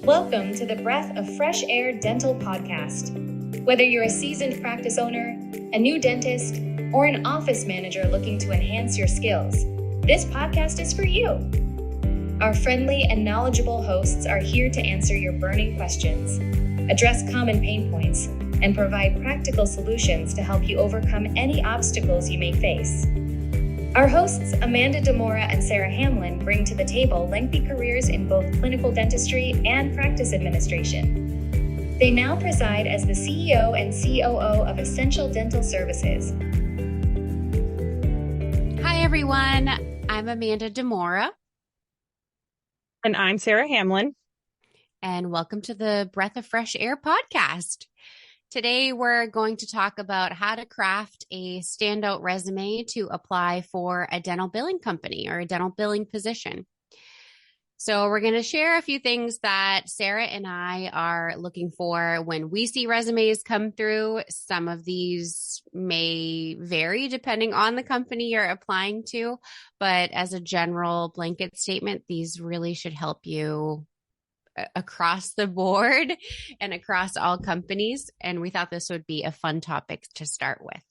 Welcome to the Breath of Fresh Air Dental Podcast. Whether you're a seasoned practice owner, a new dentist, or an office manager looking to enhance your skills, this podcast is for you. Our friendly and knowledgeable hosts are here to answer your burning questions, address common pain points, and provide practical solutions to help you overcome any obstacles you may face. Our hosts, Amanda Demora and Sarah Hamlin, bring to the table lengthy careers in both clinical dentistry and practice administration. They now preside as the CEO and COO of Essential Dental Services. Hi, everyone. I'm Amanda Demora. And I'm Sarah Hamlin. And welcome to the Breath of Fresh Air podcast. Today, we're going to talk about how to craft a standout resume to apply for a dental billing company or a dental billing position. So we're going to share a few things that Sarah and I are looking for when we see resumes come through. Some of these may vary depending on the company you're applying to, but as a general blanket statement, these really should help you across the board and across all companies. And we thought this would be a fun topic to start with.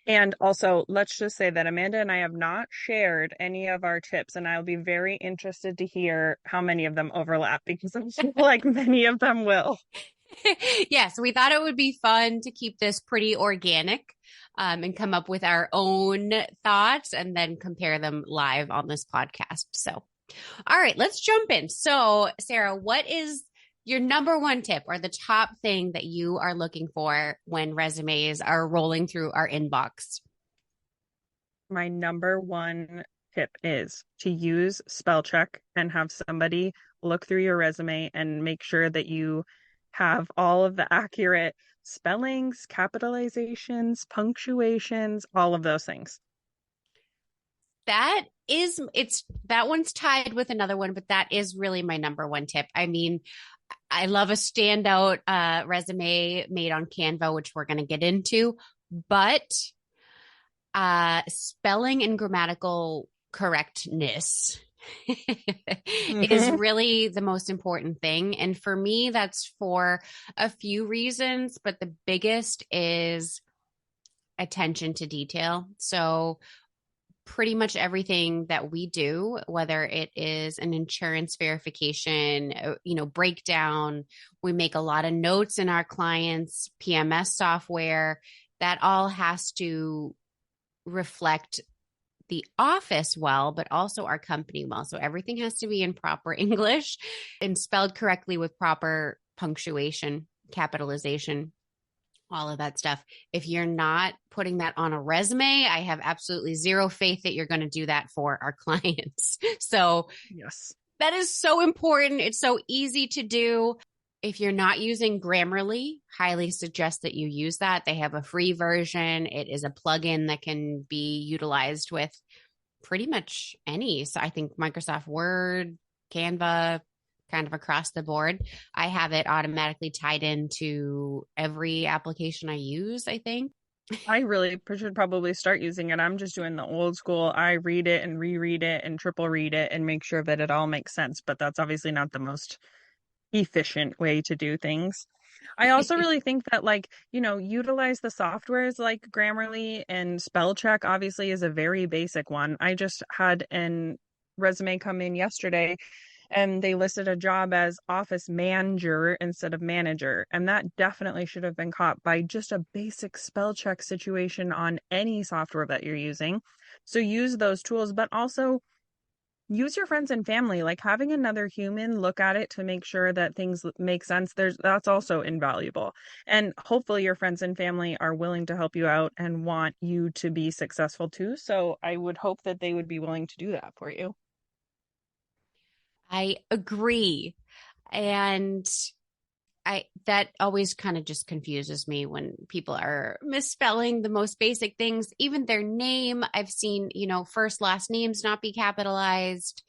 And also, let's just say that Amanda and I have not shared any of our tips, and I'll be very interested to hear how many of them overlap, because I feel like many of them will. Yes, we thought it would be fun to keep this pretty organic and come up with our own thoughts and then compare them live on this podcast. So all right, let's jump in. So, Sarah, what is your number one tip or the top thing that you are looking for when resumes are rolling through our inbox? My number one tip is to use spell check and have somebody look through your resume and make sure that you have all of the accurate spellings, capitalizations, punctuations, all of those things. That one's tied with another one, but that is really my number one tip. I mean, I love a standout resume made on Canva, which we're going to get into, but spelling and grammatical correctness is really the most important thing. And for me, that's for a few reasons, but the biggest is attention to detail. So pretty much everything that we do, whether it is an insurance verification, breakdown, we make a lot of notes in our clients' PMS software, that all has to reflect the office well, but also our company well. So everything has to be in proper English and spelled correctly with proper punctuation, capitalization, all of that stuff. If you're not putting that on a resume, I have absolutely zero faith that you're going to do that for our clients. So yes, that is so important. It's so easy to do. If you're not using Grammarly, highly suggest that you use that. They have a free version. It is a plugin that can be utilized with pretty much any. So I think Microsoft Word, Canva, kind of across the board. I have it automatically tied into every application I use, I think. I really should probably start using it. I'm just doing the old school. I read it and reread it and triple read it and make sure that it all makes sense. But that's obviously not the most efficient way to do things. I also really think that, utilize the softwares like Grammarly and spell check obviously is a very basic one. I just had an resume come in yesterday and they listed a job as office manager instead of manager. And that definitely should have been caught by just a basic spell check situation on any software that you're using. So use those tools, but also use your friends and family, like having another human look at it to make sure that things make sense. That's also invaluable. And hopefully your friends and family are willing to help you out and want you to be successful too. So I would hope that they would be willing to do that for you. I agree. And that always kind of just confuses me when people are misspelling the most basic things, even their name. I've seen, first, last names not be capitalized.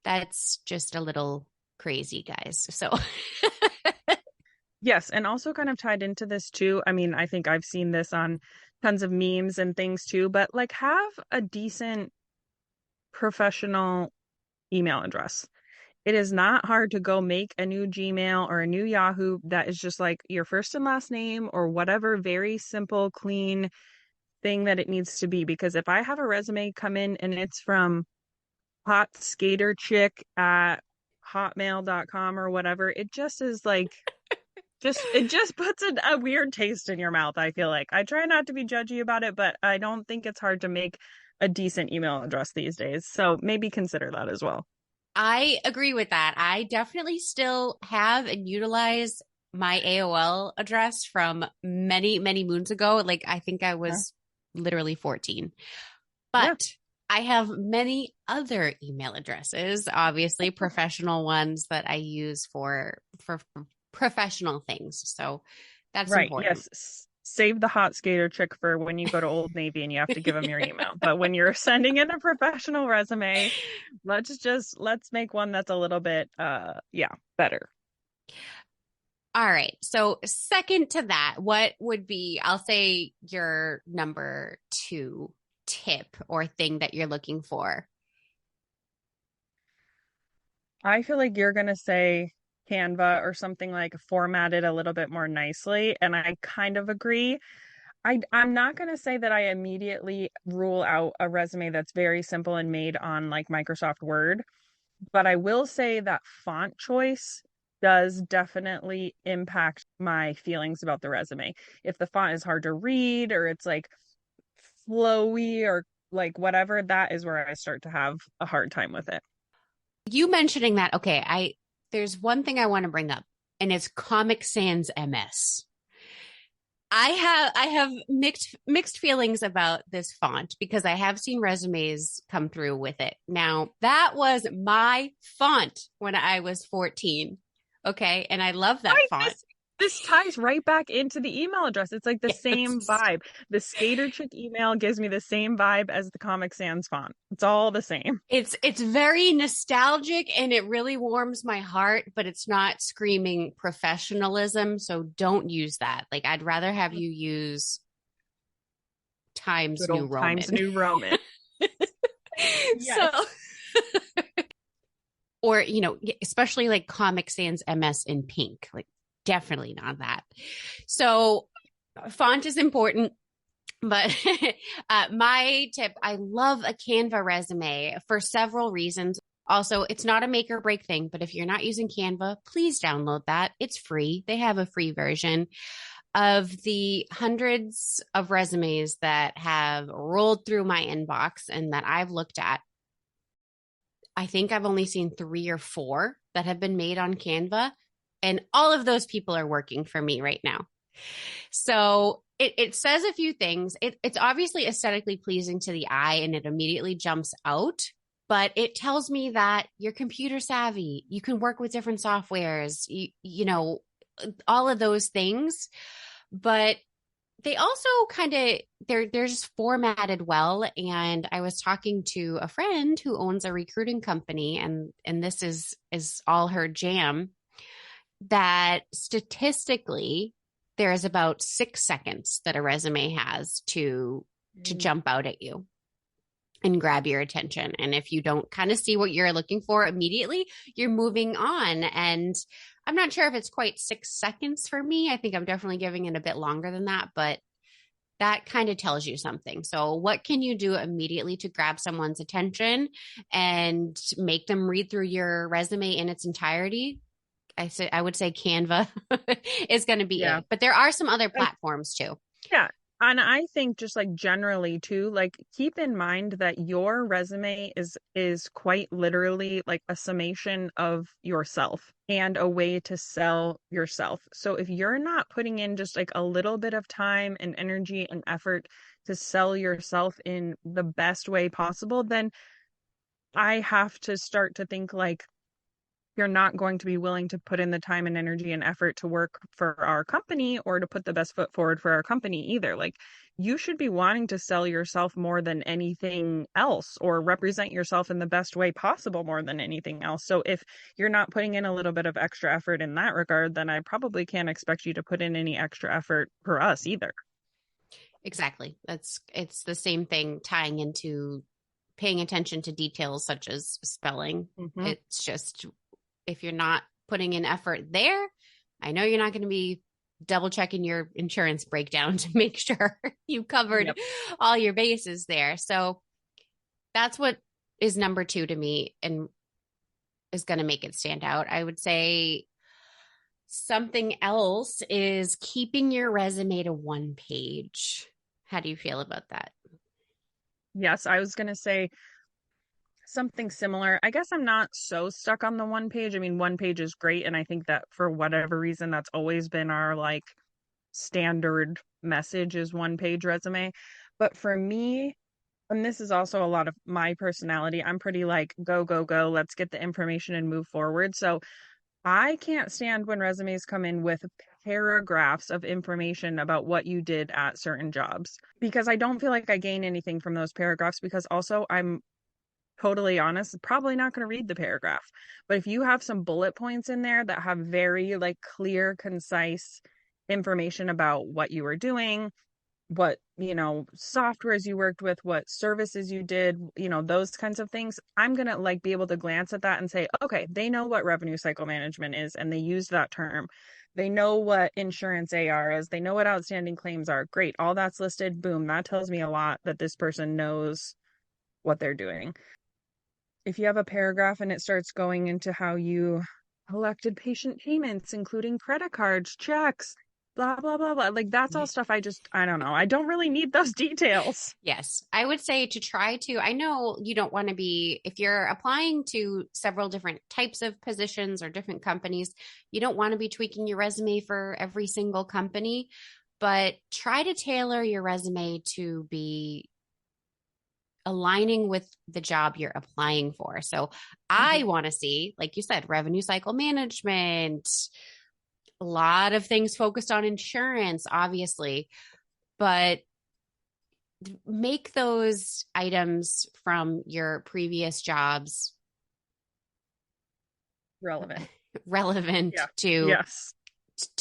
That's just a little crazy, guys. So yes. And also kind of tied into this too. I mean, I think I've seen this on tons of memes and things too, but have a decent professional email address. it is not hard to go make a new Gmail or a new Yahoo that is just like your first and last name or whatever very simple, clean thing that it needs to be. Because if I have a resume come in and it's from hot skater chick at hotmail.com or whatever, it just is like, it just puts a weird taste in your mouth, I feel like. I try not to be judgy about it, but I don't think it's hard to make a decent email address these days. So maybe consider that as well. I agree with that. I definitely still have and utilize my AOL address from many, many moons ago. Like I think I was literally 14. Yeah. But I have many other email addresses, obviously professional ones that I use for professional things. So that's Right. important. Yes. Save the hot skater chick for when you go to Old Navy and you have to give them your email. But when you're sending in a professional resume, let's make one that's a little bit better. All right. So second to that, what would be, I'll say your number 2 tip or thing that you're looking for? I feel like you're gonna say Canva or something like formatted a little bit more nicely, and I kind of agree. I'm not gonna say that I immediately rule out a resume that's very simple and made on like Microsoft Word, but I will say that font choice does definitely impact my feelings about the resume. If the font is hard to read or it's like flowy or like whatever, that is where I start to have a hard time with it. You mentioning that, okay, there's one thing I want to bring up, and it's Comic Sans MS. I have mixed feelings about this font because I have seen resumes come through with it. Now, that was my font when I was 14. Okay, and I love that Right, font. this ties right back into the email address. It's like the same Yes. vibe. The Skater Chick email gives me the same vibe as the Comic Sans font. It's all the same. It's very nostalgic and it really warms my heart, but it's not screaming professionalism, so don't use that. Like I'd rather have you use Times Good New old Times Roman. New Roman. So Yes. or especially like Comic Sans MS in pink, like definitely not that. So font is important. But my tip, I love a Canva resume for several reasons. Also, it's not a make or break thing, but if you're not using Canva, please download that. It's free. They have a free version. Of the hundreds of resumes that have rolled through my inbox and that I've looked at, I think I've only seen 3 or 4 that have been made on Canva. And all of those people are working for me right now. So it says a few things. It's obviously aesthetically pleasing to the eye and it immediately jumps out, but it tells me that you're computer savvy. You can work with different softwares, you know, all of those things. But they also kind of they're just formatted well. And I was talking to a friend who owns a recruiting company, and this is all her jam, that statistically there is about 6 seconds that a resume has to jump out at you and grab your attention. And if you don't kind of see what you're looking for immediately, you're moving on. And I'm not sure if it's quite 6 seconds for me. I think I'm definitely giving it a bit longer than that, but that kind of tells you something. So what can you do immediately to grab someone's attention and make them read through your resume in its entirety? I would say Canva is going to be it, but there are some other platforms too. Yeah. And I think just like generally too, like keep in mind that your resume is quite literally like a summation of yourself and a way to sell yourself. So if you're not putting in just like a little bit of time and energy and effort to sell yourself in the best way possible, then I have to start to think like you're not going to be willing to put in the time and energy and effort to work for our company or to put the best foot forward for our company either. Like you should be wanting to sell yourself more than anything else or represent yourself in the best way possible more than anything else. So if you're not putting in a little bit of extra effort in that regard, then I probably can't expect you to put in any extra effort for us either. Exactly. It's the same thing tying into paying attention to details such as spelling. Mm-hmm. It's just if you're not putting in effort there, I know you're not going to be double checking your insurance breakdown to make sure you covered Yep. all your bases there. So that's what is number 2 to me and is going to make it stand out. I would say something else is keeping your resume to 1 page. How do you feel about that? Yes, I was going to say something similar. I guess I'm not so stuck on the 1 page. I mean, 1 page is great. And I think that for whatever reason, that's always been our like standard message is 1 page resume. But for me, and this is also a lot of my personality, I'm pretty like, go, go, go. Let's get the information and move forward. So I can't stand when resumes come in with paragraphs of information about what you did at certain jobs because I don't feel like I gain anything from those paragraphs because also I'm totally honest, probably not going to read the paragraph. But if you have some bullet points in there that have very like clear, concise information about what you were doing, what, softwares you worked with, what services you did, those kinds of things, I'm going to like be able to glance at that and say, okay, they know what revenue cycle management is and they use that term. They know what insurance AR is. They know what outstanding claims are. Great. All that's listed. Boom. That tells me a lot that this person knows what they're doing. If you have a paragraph and it starts going into how you collected patient payments, including credit cards, checks, blah, blah, blah, blah. Like that's all stuff I don't know. I don't really need those details. Yes, I would say to try to, I know you don't want to be, if you're applying to several different types of positions or different companies, you don't want to be tweaking your resume for every single company, but try to tailor your resume to be aligning with the job you're applying for. So I want to see, like you said, revenue cycle management, a lot of things focused on insurance, obviously, but make those items from your previous jobs relevant Yeah. to Yes.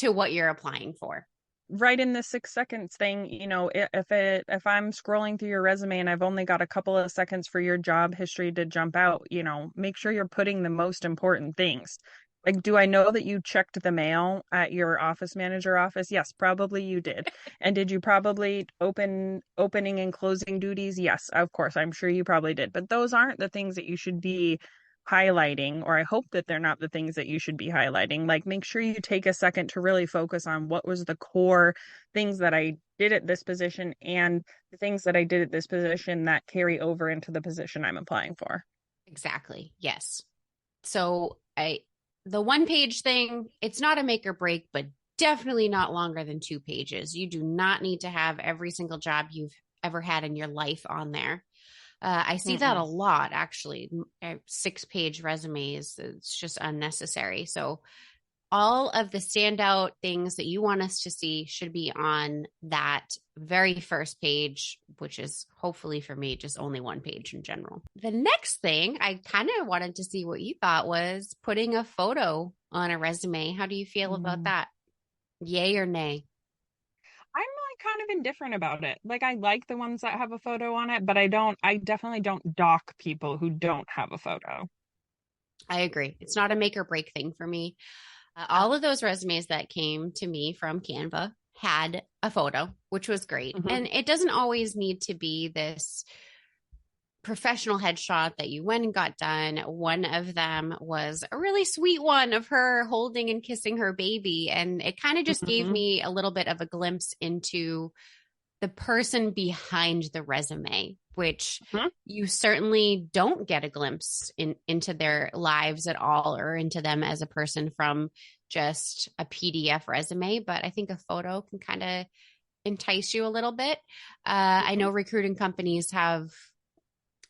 what you're applying for. Right in the 6 seconds thing, if I'm scrolling through your resume and I've only got a couple of seconds for your job history to jump out, make sure you're putting the most important things. Like, do I know that you checked the mail at your office manager office? Yes, probably you did. And did you probably opening and closing duties? Yes, of course, I'm sure you probably did. But those aren't the things that you should be highlighting, or I hope that they're not the things that you should be highlighting. Like, make sure you take a second to really focus on what was the core things that I did at this position and the things that I did at this position that carry over into the position I'm applying for. Exactly. Yes. So the 1 page thing, it's not a make or break, but definitely not longer than 2 pages. You do not need to have every single job you've ever had in your life on there. I see that a lot, actually. 6-page resumes, it's just unnecessary. So all of the standout things that you want us to see should be on that very first page, which is hopefully for me, just only 1 page in general. The next thing I kind of wanted to see what you thought was putting a photo on a resume. How do you feel about that? Yay or nay? I'm like kind of indifferent about it. Like I like the ones that have a photo on it, but I definitely don't dock people who don't have a photo. I agree. It's not a make or break thing for me. All of those resumes that came to me from Canva had a photo, which was great. And it doesn't always need to be this professional headshot that you went and got done. One of them was a really sweet one of her holding and kissing her baby. And it kind of just gave me a little bit of a glimpse into the person behind the resume, which you certainly don't get a glimpse into their lives at all or into them as a person from just a PDF resume. But I think a photo can kind of entice you a little bit. I know recruiting companies have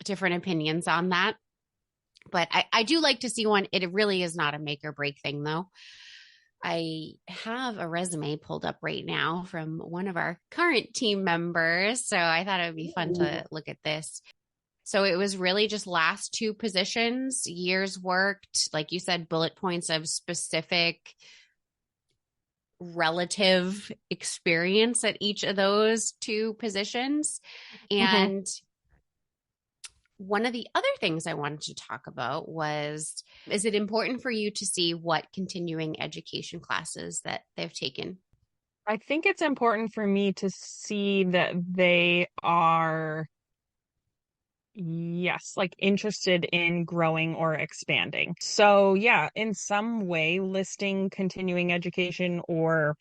different opinions on that, but I do like to see one. It really is not a make or break thing, though. I have a resume pulled up right now from one of our current team members. So I thought it would be fun to look at this. So it was really just last 2 positions, years worked, like you said, bullet points of specific relative experience at each of those 2 positions. And one of the other things I wanted to talk about was, is it important for you to see what continuing education classes that they've taken? I think it's important for me to see that they are, yes, like interested in growing or expanding. So, yeah, in some way, listing continuing education or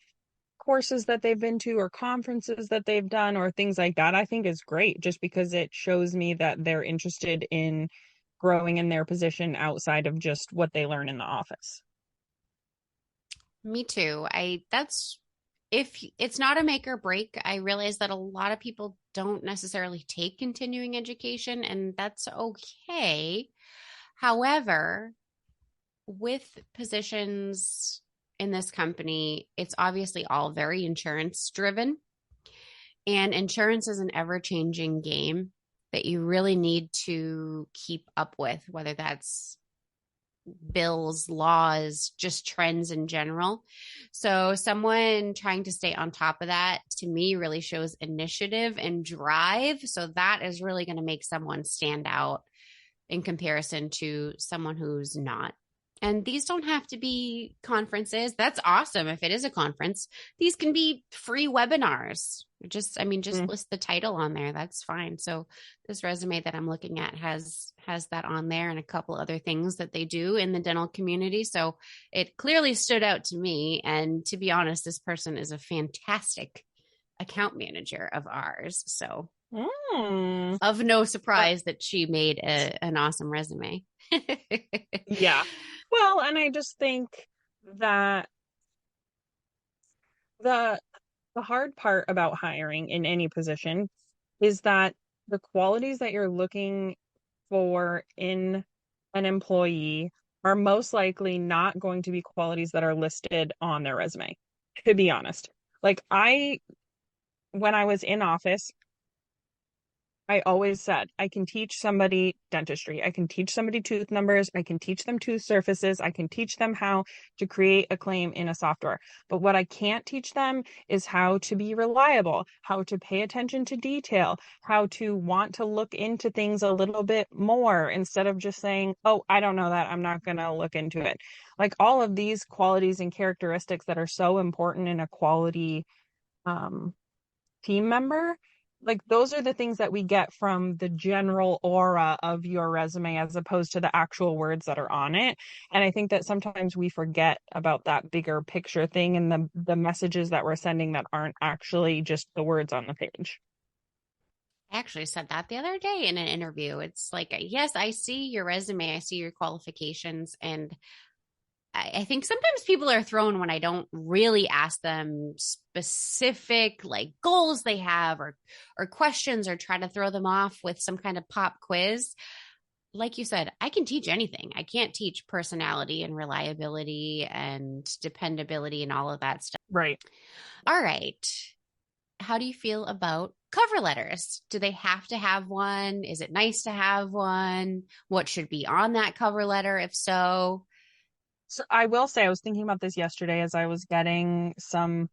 courses that they've been to or conferences that they've done or things like that, I think is great just because it shows me that they're interested in growing in their position outside of just what they learn in the office. Me too. If it's not a make or break, I realize that a lot of people don't necessarily take continuing education, and that's okay. However, with positions in this company, it's obviously all very insurance driven, and insurance is an ever changing game that you really need to keep up with, whether that's bills, laws, just trends in general. So, someone trying to stay on top of that to me really shows initiative and drive. So, that is really going to make someone stand out in comparison to someone who's not. And these don't have to be conferences. That's awesome if it is a conference. These can be free webinars. Just list the title on there. That's fine. So this resume that I'm looking at has that on there and a couple other things that they do in the dental community. So it clearly stood out to me. And to be honest, this person is a fantastic account manager of ours. So of no surprise that she made an awesome resume. Yeah. Well, and I just think that the the hard part about hiring in any position is that the qualities that you're looking for in an employee are most likely not going to be qualities that are listed on their resume, to be honest. Like when I was in office, I always said, I can teach somebody dentistry. I can teach somebody tooth numbers. I can teach them tooth surfaces. I can teach them how to create a claim in a software. But what I can't teach them is how to be reliable, how to pay attention to detail, how to want to look into things a little bit more instead of just saying, oh, I don't know that. I'm not going to look into it. Like all of these qualities and characteristics that are so important in a quality um, team member, like those are the things that we get from the general aura of your resume as opposed to the actual words that are on it. And I think that sometimes we forget about that bigger picture thing and the messages that we're sending that aren't actually just the words on the page. I actually said that the other day in an interview. It's like, yes, I see your resume, I see your qualifications, and I think sometimes people are thrown when I don't really ask them specific like goals they have or questions or try to throw them off with some kind of pop quiz. Like you said, I can teach anything. I can't teach personality and reliability and dependability and all of that stuff. Right. All right. How do you feel about cover letters? Do they have to have one? Is it nice to have one? What should be on that cover letter if so? So I will say I was thinking about this yesterday as I was getting some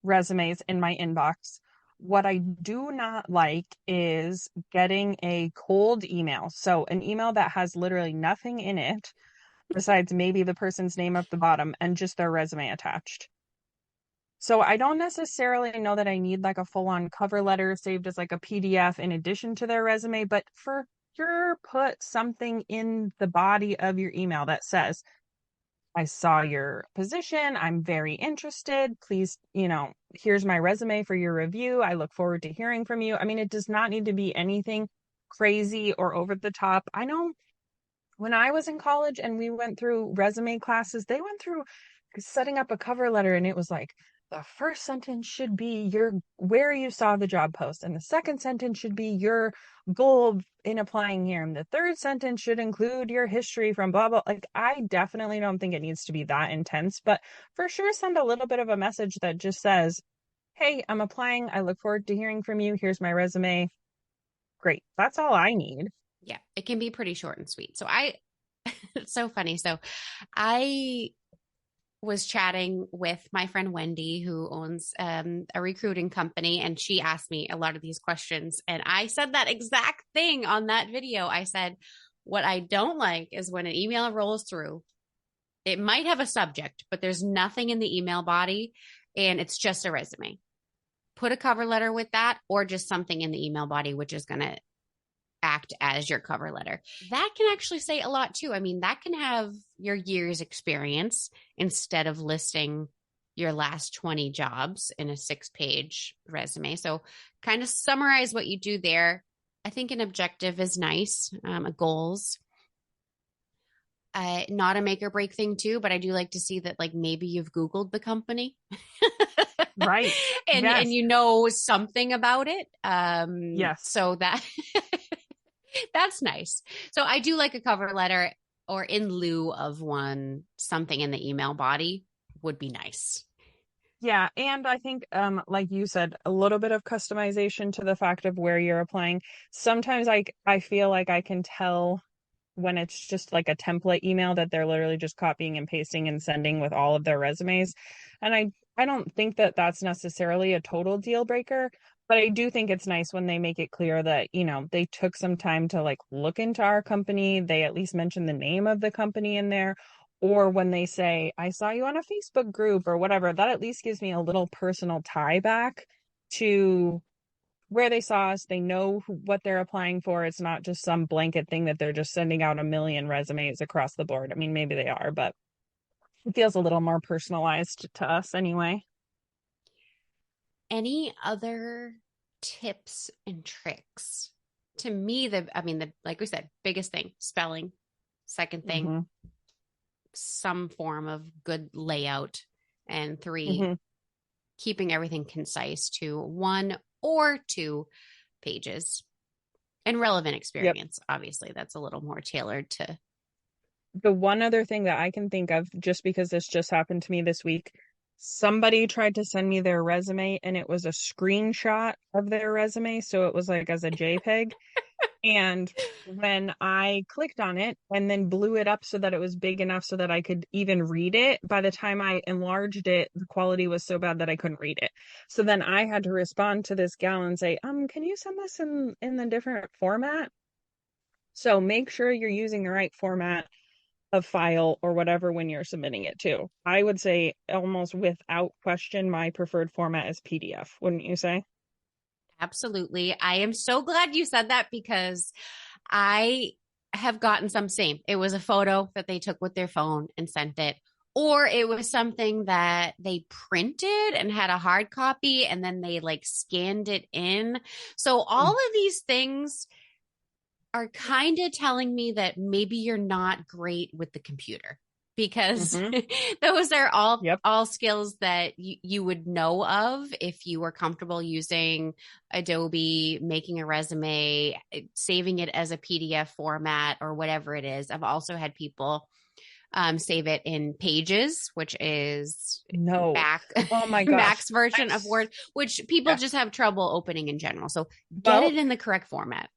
resumes in my inbox. What I do not like is getting a cold email. So an email that has literally nothing in it besides maybe the person's name at the bottom and just their resume attached. So I don't necessarily know that I need like a full-on cover letter saved as like a PDF in addition to their resume, but for sure put something in the body of your email that says, I saw your position. I'm very interested. Please, here's my resume for your review. I look forward to hearing from you. I mean, it does not need to be anything crazy or over the top. I know when I was in college and we went through resume classes, they went through setting up a cover letter and it was like, the first sentence should be your where you saw the job post, and the second sentence should be your goal in applying here, and the third sentence should include your history from blah blah. Like, I definitely don't think it needs to be that intense, but for sure send a little bit of a message that just says, hey, I'm applying. I look forward to hearing from you. Here's my resume. Great. That's all I need. Yeah, it can be pretty short and sweet. So it's so funny. So I was chatting with my friend Wendy, who owns a recruiting company, and she asked me a lot of these questions. And I said that exact thing on that video. I said, what I don't like is when an email rolls through, it might have a subject, but there's nothing in the email body and it's just a resume. Put a cover letter with that, or just something in the email body, which is going to act as your cover letter. That can actually say a lot too. I mean, that can have your year's experience instead of listing your last 20 jobs in a 6-page resume. So kind of summarize what you do there. I think an objective is nice, a goals. Not a make or break thing too, but I do like to see that like maybe you've Googled the company. Right. and Yes. and you know something about it. Yes. So that that's nice. So I do like a cover letter, or in lieu of one, something in the email body would be nice. Yeah, and I think like you said, a little bit of customization to the fact of where you're applying. Sometimes I feel like I can tell when it's just like a template email that they're literally just copying and pasting and sending with all of their resumes. And I don't think that that's necessarily a total deal breaker, but I do think it's nice when they make it clear that, you know, they took some time to like look into our company. They at least mention the name of the company in there. Or when they say, I saw you on a Facebook group or whatever, that at least gives me a little personal tie back to where they saw us. They know what they're applying for. It's not just some blanket thing that they're just sending out a million resumes across the board. I mean, maybe they are, but it feels a little more personalized to us anyway. Any other tips and tricks? To me, the like we said, biggest thing, spelling. Second thing, some form of good layout. And 3, keeping everything concise to 1 or 2 pages. And relevant experience. Yep. Obviously, that's a little more tailored to. The one other thing that I can think of, just because this just happened to me this week, somebody tried to send me their resume and it was a screenshot of their resume. So it was like as a JPEG. And when I clicked on it and then blew it up so that it was big enough so that I could even read it, by the time I enlarged it, the quality was so bad that I couldn't read it. So then I had to respond to this gal and say, can you send this in the different format? So make sure you're using the right format of file or whatever when you're submitting it to. I would say almost without question, my preferred format is PDF, wouldn't you say? Absolutely. I am so glad you said that, because I have gotten some same. It was a photo that they took with their phone and sent it, or it was something that they printed and had a hard copy and then they like scanned it in. So all of these things are kind of telling me that maybe you're not great with the computer, because those are all skills that you would know of if you were comfortable using Adobe, making a resume, saving it as a PDF format or whatever it is. I've also had people save it in Pages, which is Mac's version of Word, which people just have trouble opening in general. So get it in the correct format.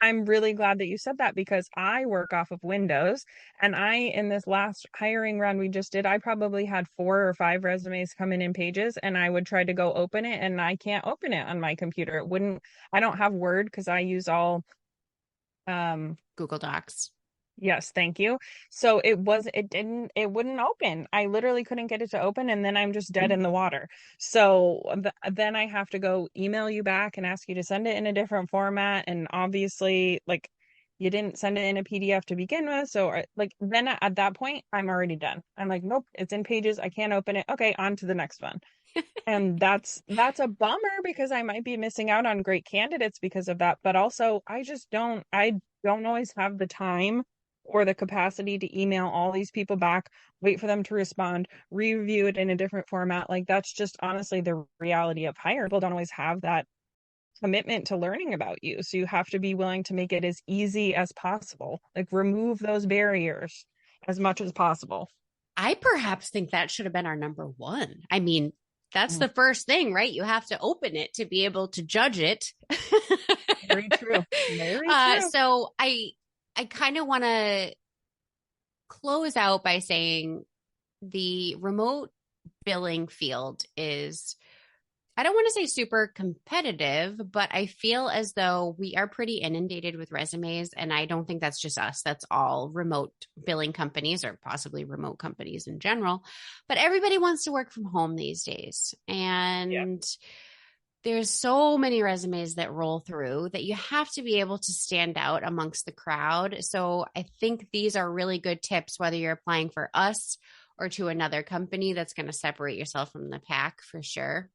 I'm really glad that you said that, because I work off of Windows, and in this last hiring round we just did, I probably had 4 or 5 resumes coming in Pages, and I would try to go open it and I can't open it on my computer. I don't have Word because I use all Google Docs. Yes, thank you. So it wouldn't open. I literally couldn't get it to open, and then I'm just dead in the water. So then I have to go email you back and ask you to send it in a different format. And obviously, like, you didn't send it in a PDF to begin with. So like, then at that point, I'm already done. I'm like, nope, it's in Pages. I can't open it. Okay, on to the next one. And that's a bummer, because I might be missing out on great candidates because of that. But also, I don't always have the time or the capacity to email all these people back, wait for them to respond, review it in a different format. Like, that's just honestly the reality of hiring. People don't always have that commitment to learning about you. So you have to be willing to make it as easy as possible. Like, remove those barriers as much as possible. I perhaps think that should have been our number 1. I mean, that's the first thing, right? You have to open it to be able to judge it. Very true. Very true. So I kind of want to close out by saying, the remote billing field is, I don't want to say super competitive, but I feel as though we are pretty inundated with resumes. And I don't think that's just us. That's all remote billing companies or possibly remote companies in general. But everybody wants to work from home these days. And there's so many resumes that roll through that you have to be able to stand out amongst the crowd. So I think these are really good tips, whether you're applying for us or to another company, that's going to separate yourself from the pack for sure.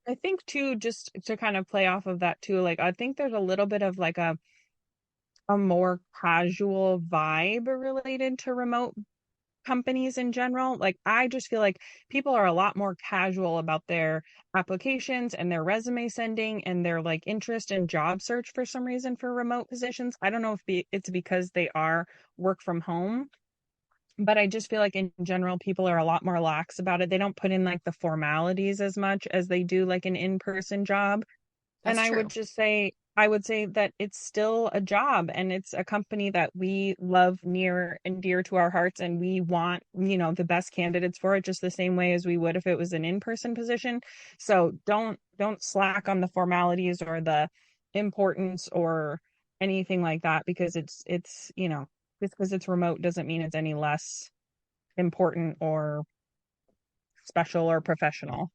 I think too, just to kind of play off of that too, like I think there's a little bit of like a more casual vibe related to remote companies in general. Like I just feel like people are a lot more casual about their applications and their resume sending and their like interest in job search for some reason for remote positions. I don't know if it's because they are work from home, but I just feel like in general people are a lot more lax about it. They don't put in like the formalities as much as they do like an in-person job. And That's true. I would say that it's still a job and it's a company that we love near and dear to our hearts. And we want, the best candidates for it just the same way as we would if it was an in-person position. So don't slack on the formalities or the importance or anything like that because just because it's remote doesn't mean it's any less important or special or professional.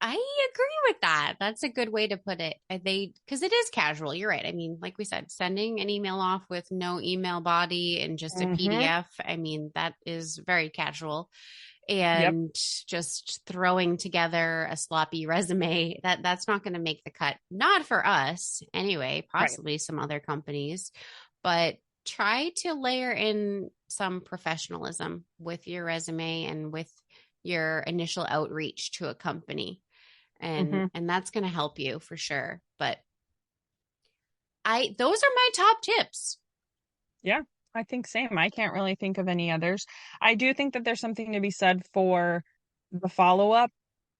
I agree with that. That's a good way to put it. Because it is casual. You're right. I mean, like we said, sending an email off with no email body and just a Mm-hmm. PDF. I mean, that is very casual. Yep. And just throwing together a sloppy resume, that's not going to make the cut. Not for us anyway, Right. possibly some other companies, but try to layer in some professionalism with your resume and with your initial outreach to a company, and Mm-hmm. that's going to help you for sure. But I those are my top tips. Yeah, I think same. I can't really think of any others. I do think that there's something to be said for the follow-up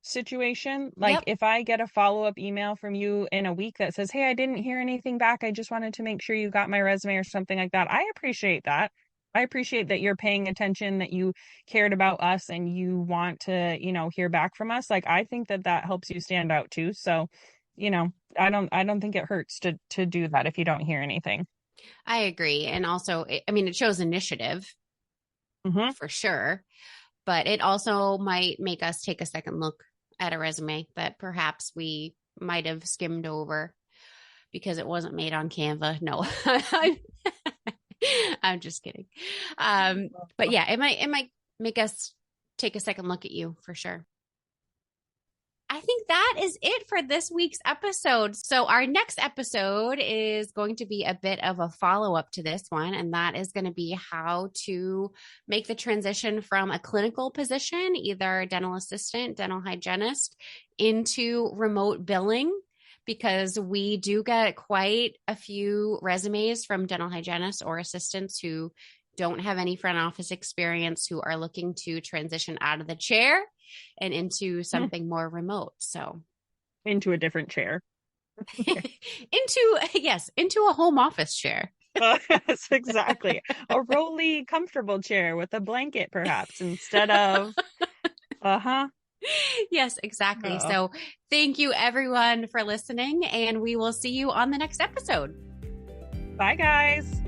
situation. Like Yep. if I get a follow-up email from you in a week that says, "Hey, I didn't hear anything back. I just wanted to make sure you got my resume," or something like that. I appreciate that. I appreciate that you're paying attention, that you cared about us and you want to, hear back from us. Like I think that that helps you stand out too. So, I don't think it hurts to do that if you don't hear anything. I agree. And also, I mean, it shows initiative Mm-hmm. for sure, but it also might make us take a second look at a resume that perhaps we might have skimmed over because it wasn't made on Canva. No, I'm just kidding. But yeah, it might make us take a second look at you for sure. I think that is it for this week's episode. So, our next episode is going to be a bit of a follow up to this one, and that is going to be how to make the transition from a clinical position, either dental assistant, dental hygienist, into remote billing. Because we do get quite a few resumes from dental hygienists or assistants who don't have any front office experience, who are looking to transition out of the chair and into something more remote. So Into a different chair. into a home office chair. Yes, exactly. A rolly, comfortable chair with a blanket, perhaps, instead of, uh-huh. Yes, exactly. Oh. So thank you everyone for listening, and we will see you on the next episode. Bye, guys.